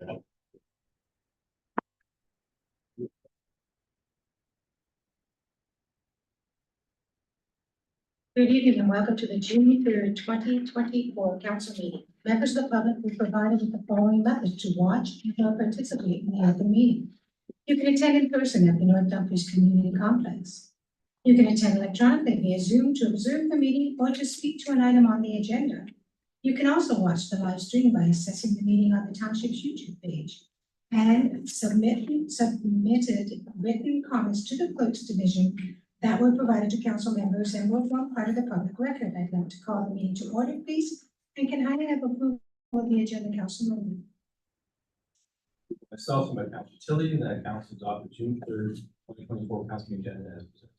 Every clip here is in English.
Good evening and welcome to the June 3rd, 2024 Council meeting. Members of the public were provided with the following methods to watch and participate in the open meeting. You can attend in person at the North Dumfries Community Complex. You can attend electronically via Zoom to observe the meeting or to speak to an item on the agenda. You can also watch the live stream by accessing the meeting on the Township's YouTube page and submitted written comments to the Clerk's Division that were provided to council members and will form part of the public record. I'd like to call the meeting to order, please, and can I have approval of the agenda, Councilor? Myself and my Councilor Tilly, that council adopted June 3rd, 2024 council agenda as presented.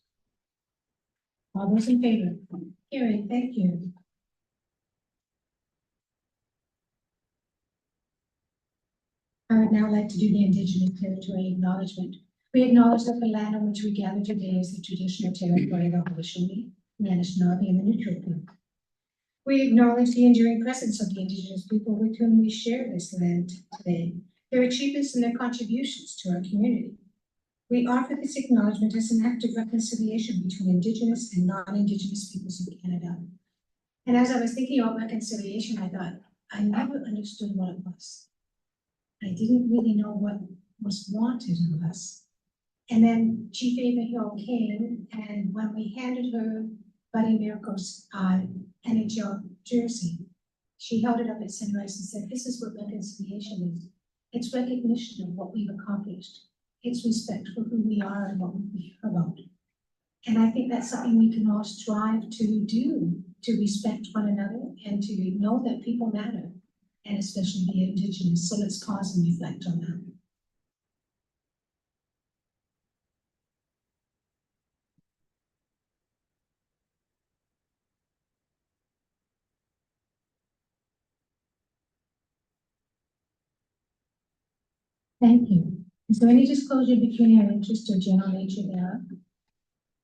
All those in favor? Carried, thank you. I would now like to do the Indigenous Territory acknowledgement. We acknowledge that the land on which we gather today is the traditional territory of the Haudenosaunee, Anishinaabe, and the Neutral people. We acknowledge the enduring presence of the Indigenous people with whom we share this land today, their achievements and their contributions to our community. We offer this acknowledgement as an act of reconciliation between Indigenous and non-Indigenous peoples of Canada. And as I was thinking about reconciliation, I thought, I never understood what it was. I didn't really know what was wanted of us. And then Chief Ava Hill came, and when we handed her Buddy Miracle's NHL jersey, she held it up at Sunrise and said, "This is what reconciliation is. It's recognition of what we've accomplished. It's respect for who we are and what we are about." And I think that's something we can all strive to do, to respect one another and to know that people matter, and especially the Indigenous. So let's pause and reflect on that. Thank you. Is there any disclosure between our interest or general nature there?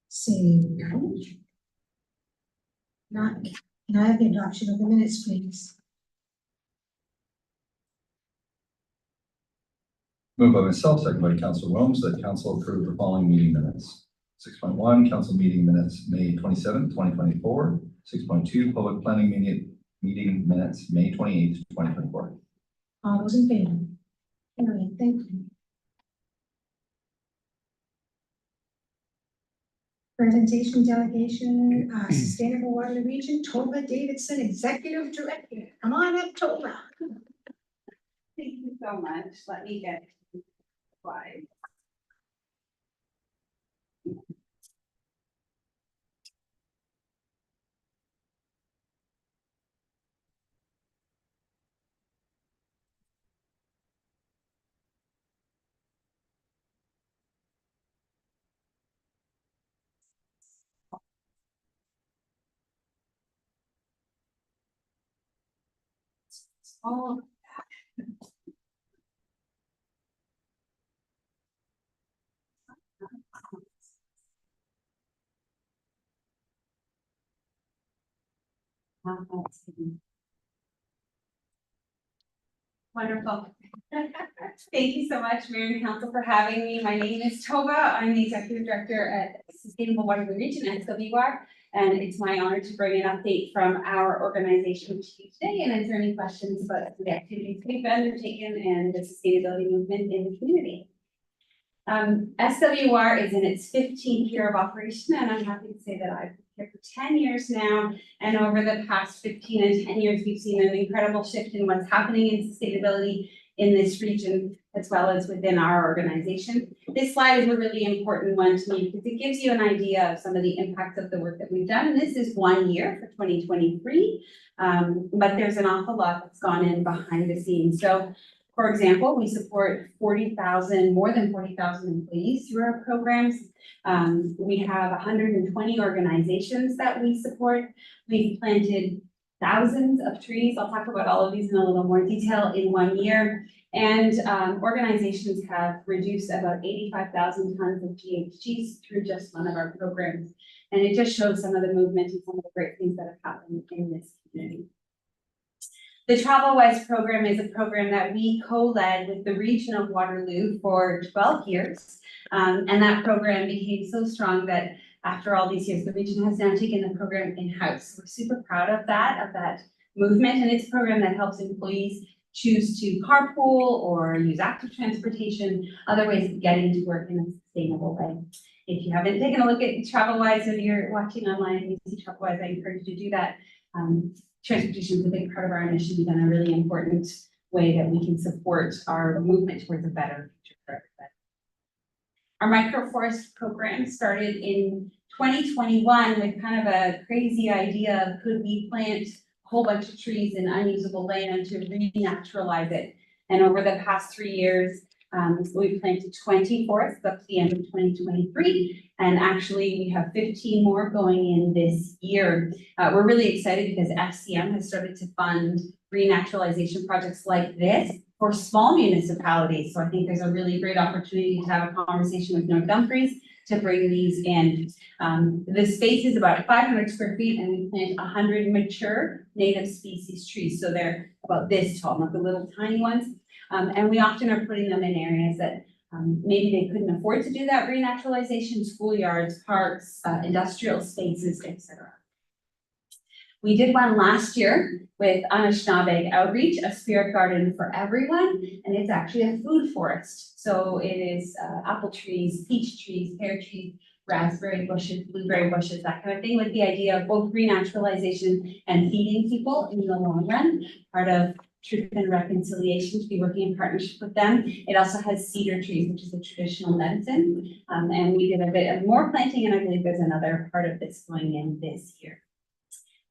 Seeing none. Not, can I have the adoption of the minutes, please? Moved by myself, second by Councilor Williams, that council approve the following meeting minutes. 6.1, council meeting minutes, May 27th, 2024. 6.2, public planning meeting minutes, May 28th, 2024. All those in favor? All right, thank you. Presentation delegation, Sustainable Water Region, Tova Davidson, Executive Director. Come on up, Tova. Thank you so much. Let me get to the slide. Oh. Wonderful. Thank you so much, Mayor and Council, for having me. My name is Tova. I'm the Executive Director at Sustainable Water Region, SWR, and it's my honor to bring an update from our organization to you today and answer any questions about the activities we've undertaken and the sustainability movement in the community. SWR is in its 15th year of operation, and I'm happy to say that I've been here for 10 years now. And over the past 15 and 10 years, we've seen an incredible shift in what's happening in sustainability in this region, as well as within our organization. This slide is a really important one to me because it gives you an idea of some of the impacts of the work that we've done. And this is 1 year for 2023, but there's an awful lot that's gone in behind the scenes. So, for example, we support more than 40,000 employees through our programs. We have 120 organizations that we support. We've planted thousands of trees. I'll talk about all of these in a little more detail in 1 year. And organizations have reduced about 85,000 tons of GHGs through just one of our programs. And it just shows some of the movement and some of the great things that have happened in this community. The TravelWise program is a program that we co-led with the region of Waterloo for 12 years. And that program became so strong that after all these years, the region has now taken the program in-house. We're super proud of that movement, and it's a program that helps employees choose to carpool or use active transportation, other ways of getting to work in a sustainable way. If you haven't taken a look at TravelWise and you're watching online and you see TravelWise, I encourage you to do that. Transportation is a big part of our mission and a really important way that we can support our movement towards a better future for everybody. Our microforest program started in 2021 with kind of a crazy idea of could we plant a whole bunch of trees in unusable land to renaturalize it. And over the past 3 years, we've planted 20 forests up to the end of 2023. And actually we have 15 more going in this year. We're really excited because FCM has started to fund renaturalization projects like this for small municipalities. So I think there's a really great opportunity to have a conversation with North Dumfries to bring these in. The space is about 500 square feet and we plant 100 mature native species trees. So they're about this tall, not the little tiny ones. And we often are putting them in areas that maybe they couldn't afford to do that renaturalization, schoolyards, parks, industrial spaces, etc. We did one last year with Anishinaabe Outreach, a spirit garden for everyone, and it's actually a food forest. So it is apple trees, peach trees, pear trees, raspberry bushes, blueberry bushes, that kind of thing, with the idea of both renaturalization and feeding people in the long run. Part of Truth and Reconciliation to be working in partnership with them. It also has cedar trees, which is a traditional medicine. And we did a bit of more planting, and I believe there's another part of this going in this year.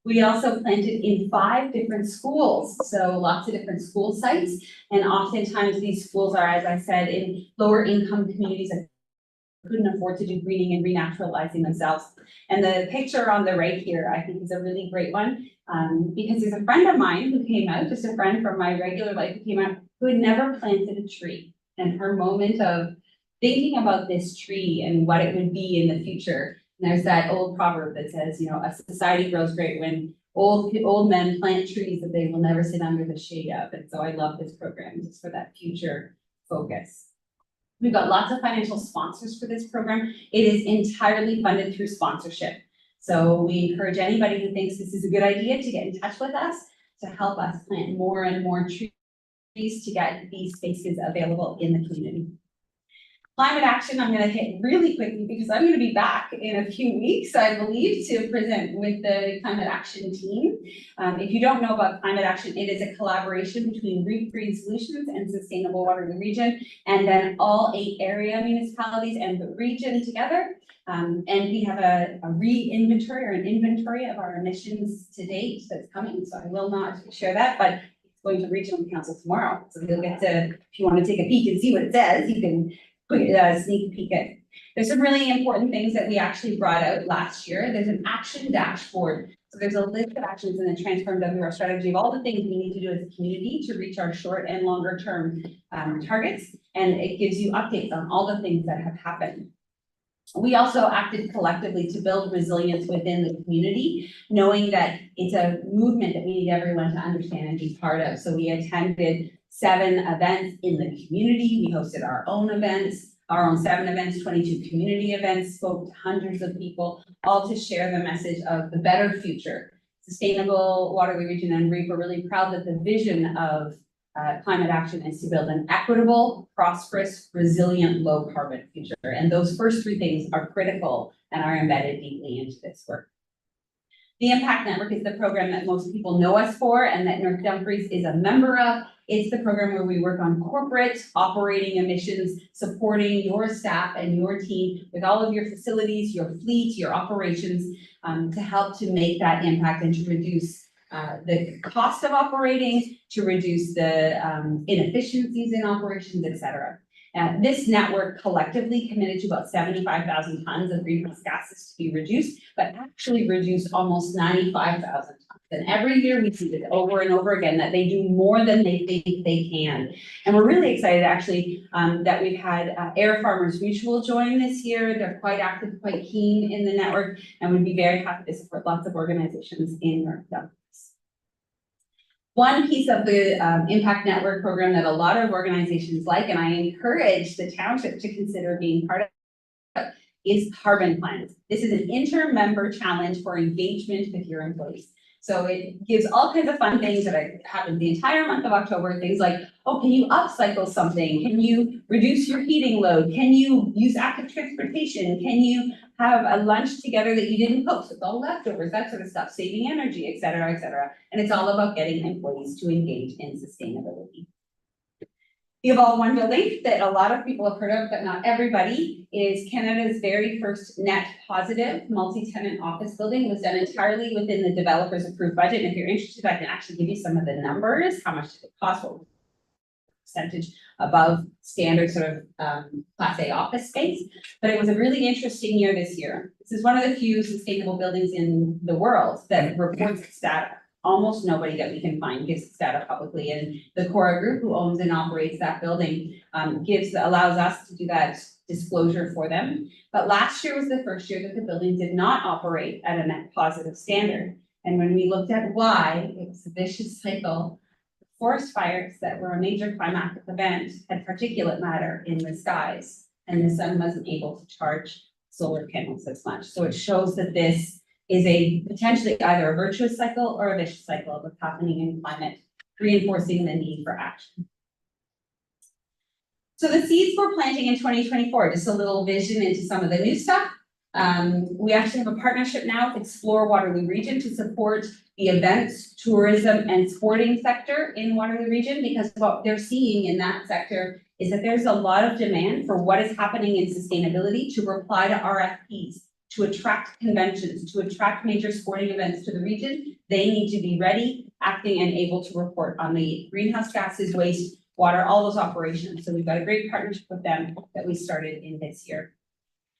We also planted in 5 different schools, so lots of different school sites. And oftentimes these schools are, as I said, in lower income communities that couldn't afford to do greening and renaturalizing themselves. And the picture on the right here, I think, is a really great one. Because there's a friend of mine who came out, just a friend from my regular life who came out, who had never planted a tree. And her moment of thinking about this tree and what it would be in the future. And there's that old proverb that says, you know, a society grows great when old men plant trees that they will never sit under the shade of. And so I love this program just for that future focus. We've got lots of financial sponsors for this program. It is entirely funded through sponsorship. So we encourage anybody who thinks this is a good idea to get in touch with us to help us plant more and more trees to get these spaces available in the community. Climate action, I'm going to hit really quickly because I'm going to be back in a few weeks, I believe, to present with the climate action team. If you don't know about climate action, it is a collaboration between Reef Green Solutions and Sustainable Waterloo Region, and then all 8 area municipalities and the region together. And we have a re-inventory or an inventory of our emissions to date that's coming, so I will not share that, but it's going to regional council tomorrow. So you'll get to, if you want to take a peek and see what it says, you can sneak peek it. There's some really important things that we actually brought out last year. There's an action dashboard. So there's a list of actions in the Transform WR strategy of all the things we need to do as a community to reach our short and longer term targets. And it gives you updates on all the things that have happened. We also acted collectively to build resilience within the community, knowing that it's a movement that we need everyone to understand and be part of. So we attended 7 events in the community. We hosted our own events, our own 7 events, 22 community events, spoke to hundreds of people, all to share the message of the better future. Sustainable Waterloo Region and REEF are really proud that the vision of climate action is to build an equitable, prosperous, resilient, low carbon future. And those first 3 things are critical and are embedded deeply into this work. The Impact Network is the program that most people know us for and that North Dumfries is a member of. It's the program where we work on corporate operating emissions, supporting your staff and your team with all of your facilities, your fleet, your operations, to help to make that impact and to reduce the cost of operating, to reduce the inefficiencies in operations, et cetera. This network collectively committed to about 75,000 tons of greenhouse gases to be reduced, but actually reduced almost 95,000 tons. And every year we see this over and over again, that they do more than they think they can. And we're really excited actually that we've had Air Farmers Mutual join this year. They're quite active, quite keen in the network, and would be very happy to support lots of organizations in North Dumfries. One piece of the Impact Network program that a lot of organizations like, and I encourage the township to consider being part of, is carbon plans. This is an inter-member challenge for engagement with your employees. So it gives all kinds of fun things that happen the entire month of October, things like, oh, can you upcycle something? Can you reduce your heating load? Can you use active transportation? Can you have a lunch together that you didn't cook, so it's all leftovers, that sort of stuff, saving energy, et cetera, et cetera. And it's all about getting employees to engage in sustainability. The Evolve One building that a lot of people have heard of, but not everybody, is Canada's very first net positive multi-tenant office building. It was done entirely within the developer's approved budget. And if you're interested, I can actually give you some of the numbers. How much did it cost? What percentage above standard sort of Class A office space? But it was a really interesting year this year. This is one of the few sustainable buildings in the world that reports its data. Almost nobody that we can find gives its data publicly, and the Cora Group, who owns and operates that building, allows us to do that disclosure for them. But last year was the first year that the building did not operate at a net positive standard. And when we looked at why, it was a vicious cycle. Forest fires that were a major climatic event had particulate matter in the skies, and the sun wasn't able to charge solar panels as much. So it shows that this is a potentially either a virtuous cycle or a vicious cycle of what's happening in climate, reinforcing the need for action. So the seeds we're planting in 2024, just a little vision into some of the new stuff. We actually have a partnership now with Explore Waterloo Region to support the events, tourism, and sporting sector in Waterloo Region, because what they're seeing in that sector is that there's a lot of demand for what is happening in sustainability to reply to RFPs, to attract conventions, to attract major sporting events to the region. They need to be ready, acting, and able to report on the greenhouse gases, waste, water, all those operations. So we've got a great partnership with them that we started in this year.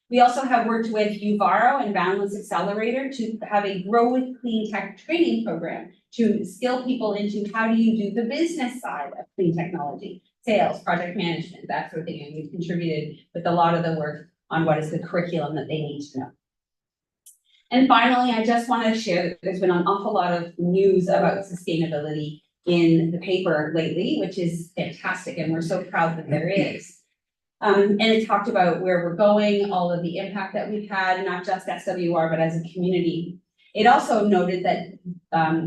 We also have worked with Uvaro and Boundless Accelerator to have a Grow with Clean Tech training program to skill people into how do you do the business side of clean technology, sales, project management, that sort of thing. And we've contributed with a lot of the work on what is the curriculum that they need to know. And finally, I just want to share that there's been an awful lot of news about sustainability in the paper lately, which is fantastic, and we're so proud that there is. And it talked about where we're going, all of the impact that we've had, not just SWR, but as a community. It also noted that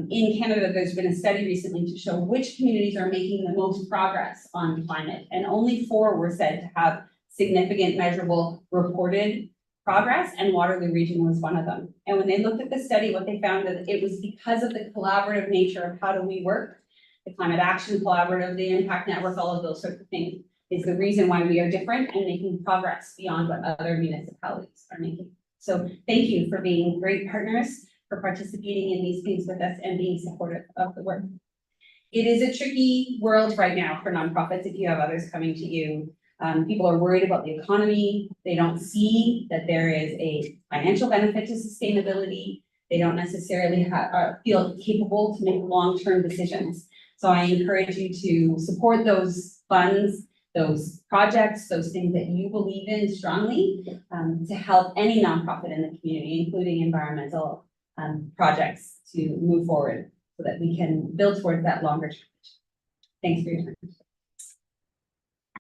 in Canada, there's been a study recently to show which communities are making the most progress on climate, and only 4 were said to have significant, measurable, reported progress, and Waterloo Region was one of them. And when they looked at the study, what they found that it was because of the collaborative nature of how do we work, the Climate Action Collaborative, the Impact Network, all of those sorts of things, is the reason why we are different and making progress beyond what other municipalities are making. So thank you for being great partners, for participating in these things with us and being supportive of the work. It is a tricky world right now for nonprofits if you have others coming to you. People are worried about the economy. They don't see that there is a financial benefit to sustainability. They don't necessarily feel capable to make long-term decisions. So I encourage you to support those funds, those projects, those things that you believe in strongly, to help any nonprofit in the community, including environmental projects, to move forward so that we can build towards that longer term. Thanks for your time.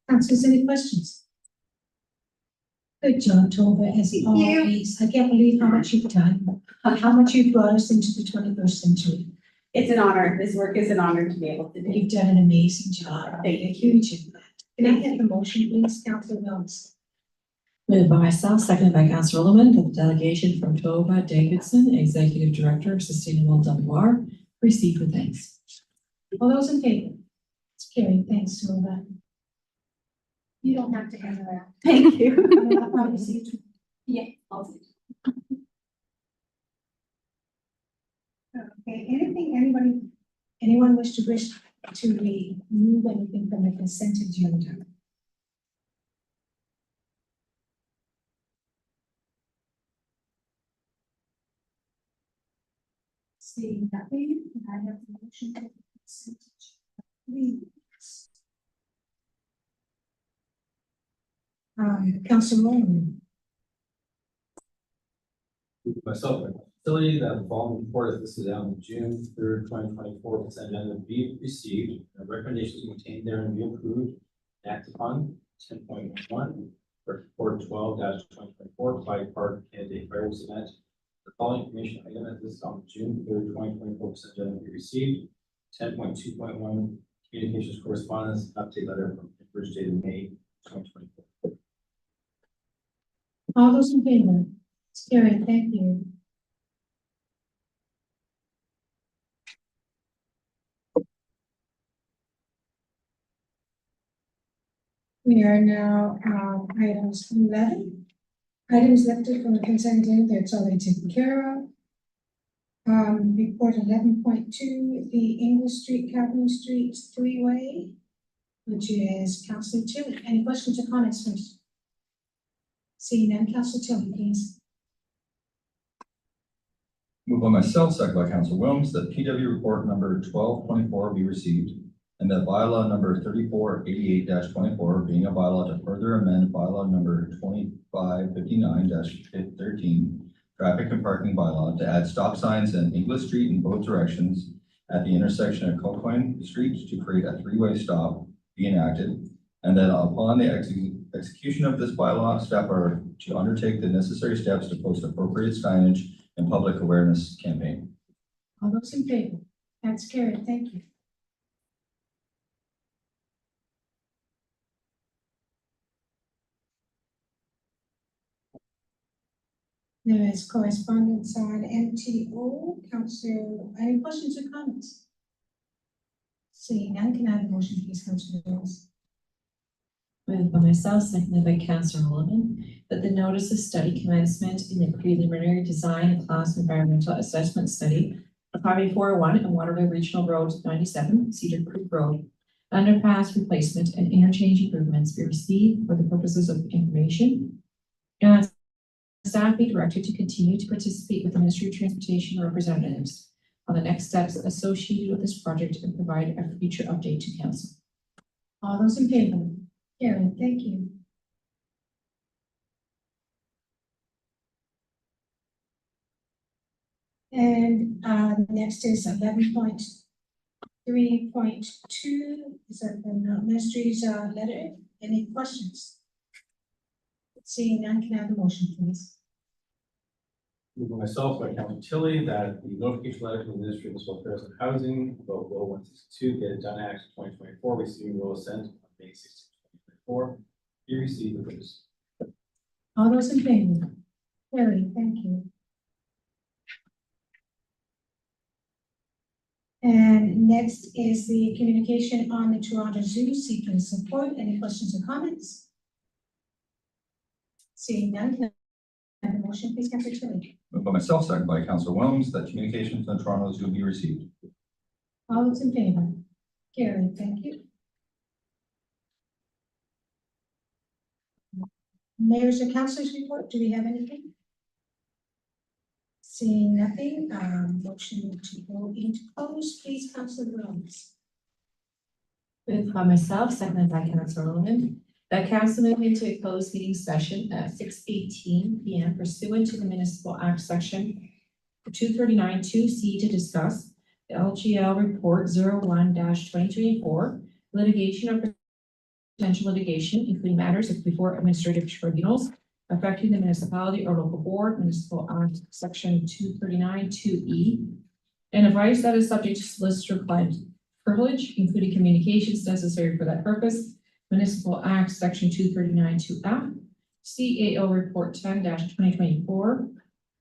Councillors, any questions? Good job, Tova, as Thank always. I can't believe how much you've done, how much you've brought us into the 21st century. It's an honor. This work is an honor to be able to do. You've done an amazing job. Thank you. A huge impact. Can I have the motion, please, Councillor Mills? Moved by myself, seconded by Councillor Ullman, that the delegation from Tova Davidson, Executive Director of Sustainable WR, received with thanks. All those in favor? It's carried. Thanks, Tova. You don't have to hang around. Thank you. I'll probably see you tomorrow. Yeah, I'll see. Okay, anyone wish to remove anything from the consent agenda? Seeing nothing, I have the motion to consent agenda. Please. Councillor Moore. Myself, Facility that the following report is listed on the June 3rd, 2024 consent agenda be received, and recommendations contained therein be approved, and acted upon. 10.1, report 12-2024, Clyde Park candidate fireworks event. The following information item is listed on June 3rd, 2024 consent agenda be received. 10.2.1, communications correspondence, update letter from Bridge dated May 2024. All those in favor? It's carried, thank you. We are now, items 11. Items lifted from the consent agenda, that's already taken care of. Report 11.2, the English Street, Calvin Street three-way, which is Councilor Tilly. Any questions or comments first? Seeing none, Councilor Tilly, please. Moved by myself, second by Council Williams, that PW report number 1224 be received, and that bylaw number 3488-24, being a bylaw to further amend bylaw number 2559-13, traffic and parking bylaw, to add stop signs in English Street in both directions at the intersection of Colquhoun Street to create a three-way stop, be enacted, and that upon the execution of this bylaw, staff are to undertake the necessary steps to post appropriate signage and public awareness campaign. All those in favor? That's carried, thank you. There is correspondence on MTO. Council, any questions or comments? Seeing none, can I have a motion, please, Councilor Williams? Moved by myself, seconded by Councillor Sullivan, that the notice of study commencement in the preliminary design class environmental assessment study of Highway 401 and Waterloo Regional Road 97, Cedar Creek Road, underpass replacement and interchange improvements be received for the purposes of information, and staff be directed to continue to participate with the Ministry of Transportation representatives on the next steps associated with this project and provide a future update to council. All those in favor? Carried, thank you. And next is 11.3.2, is that the ministry's letter? Any questions? Seeing none, can I have a motion, please? Moved by myself, by Councilor Tilly, that the notification letter from the Ministry of Municipal Affairs and Housing about Bill 162, Get It Done Act 2024, receiving royal assent on May 16, 2024, be received with notice. All those in favor? Carried, thank you. And next is the communication on the Toronto Zoo seeking support. Any questions or comments? Seeing none, can I have a motion, please, Councilor Tilly? Moved by myself, second by Councilor Williams, that communications from the Toronto Zoo be received. All those in favor? Carried, thank you. Mayor's or councilors report, do we have anything? Seeing nothing, motion to go into close, please, Councilor Williams. Moved by myself, seconded by Councillor Sullivan, that council move into a closed meeting session at 6:18 p.m. pursuant to the Municipal Act section 239(2)C to discuss the LGL report 01-2024, litigation or potential litigation, including matters before administrative tribunals affecting the municipality or local board, Municipal Act section 239(2)E, and advice that is subject to solicitor-client privilege, including communications necessary for that purpose, Municipal Act section 239(2)F, CAO report 10-2024,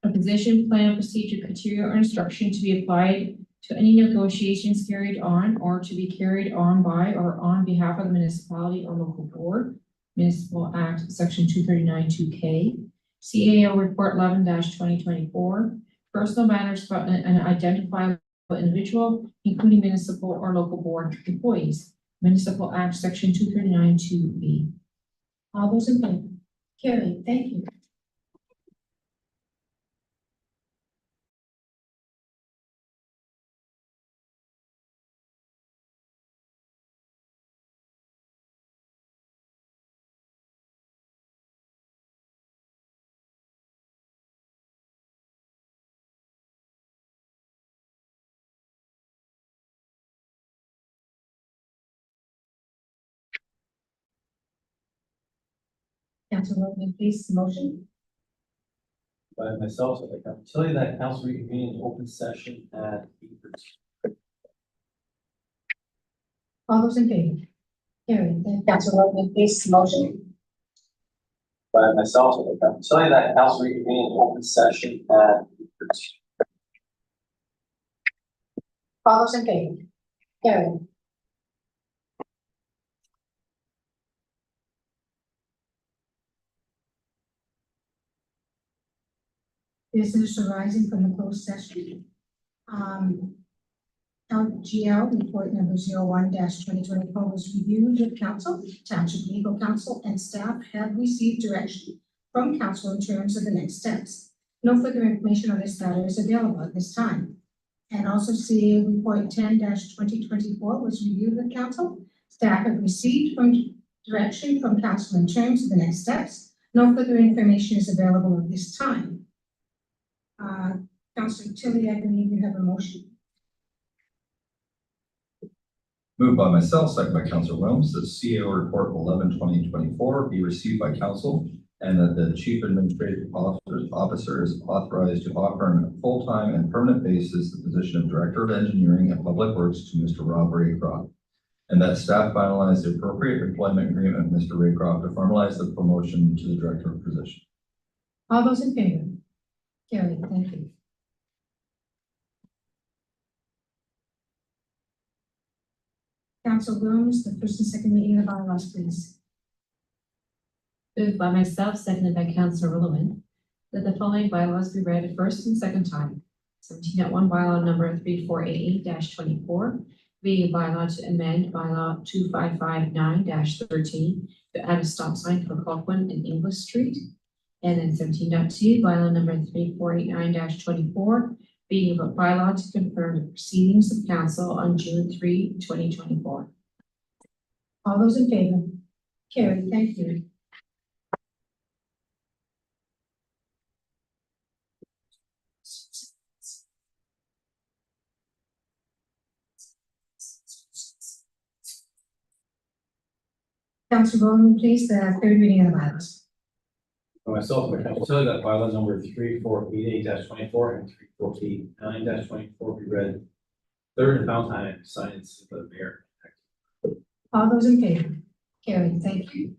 a position, plan, procedure, criteria, or instruction to be applied to any negotiations carried on or to be carried on by or on behalf of the municipality or local board, Municipal Act section 239(2)K, CAO report 11-2024, personal matters about an identifiable individual, including municipal or local board employees, Municipal Act section 239(2)B. All those in favor? Carried, thank you. Council Roman, please, the motion. By myself, I can tell you that council reconvened in open session at 8:13. All those in favor? Carried. Then Council Roman, please, the motion. By myself, I can tell you that council reconvened in open session at 8:13. All those in favor? Carried. Business arising from the closed session. LGL report number 01-2024 was reviewed with council, township legal counsel, and staff have received direction from council in terms of the next steps. No further information on this matter is available at this time. And also CA report 10-2024 was reviewed with council. Staff have received direction from council in terms of the next steps. No further information is available at this time. Councilor Tilly, I believe you have a motion. Moved by myself, second by Councilor Wilms, that CEO report 11/2024 be received by council and that the chief administrative officer is authorized to offer on a full-time and permanent basis the position of Director of Engineering and Public Works to Mr. Rob Raycroft. And that staff finalize the appropriate employment agreement with Mr. Raycroft to formalize the promotion to the director position. All those in favor? Carried. Thank you. Council Wilms, the first and second reading of the bylaws, please. Moved by myself, seconded by Councilor Willoughby, that the following bylaws be read a first and second time. 17.1 bylaw number 3488-24, being a bylaw to amend bylaw 2559-13 to add a stop sign for Colquhoun and English Street. And then 17.2 bylaw number 3489-24, being a bylaw to confirm the proceedings of council on June 3, 2024. All those in favor? Carried. Thank you. Councilor Bowman, please, the third reading of the bylaws. For myself, I can tell you that bylaw number 3488-24 and 3489-24 be read third and final time, signs of the mayor. All those in favor? Carried. Thank you.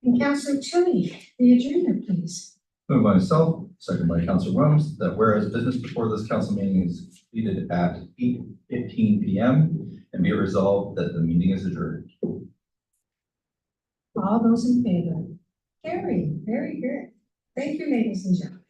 And Councilor Tilly, the adjournment, please. Moved by myself, second by Councilor Wilms, that whereas business before this council meeting is completed at 8:15 p.m. and be it resolved that the meeting is adjourned. All those in favor? Carried. Very good. Thank you, ladies and gentlemen.